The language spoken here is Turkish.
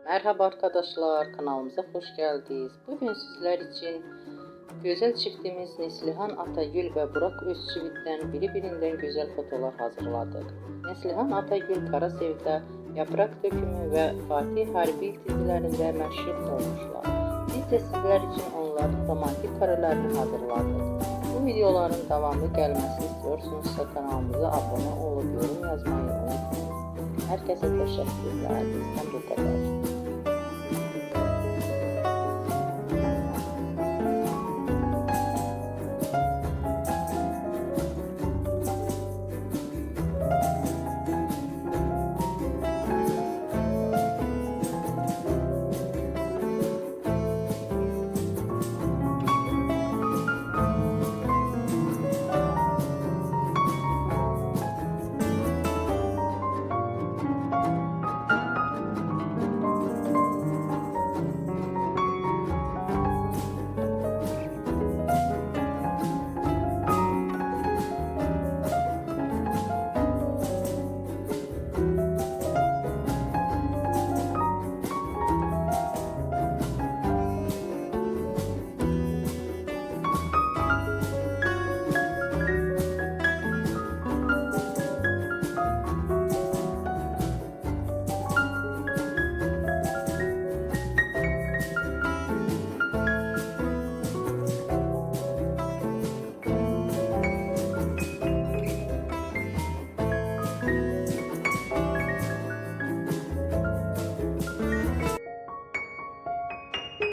Merhaba arkadaşlar, kanalımıza hoş geldiniz. Bugün sizler için güzel çiftimiz Neslihan Atagül ve Burak Özçivit'ten birbirinden güzel fotolar hazırladık. Neslihan Atagül Karasevda, Yaprak Dökümü ve Fatih Harbi dizilerinde meşhur olmuşlar. Biz de sizler için onların romantik karelerini hazırladık. Bu videoların devamlı gelmesini istiyorsanız kanalımıza abone olup yorum yazmayı unutmayın. Herkese teşekkürler. Bizden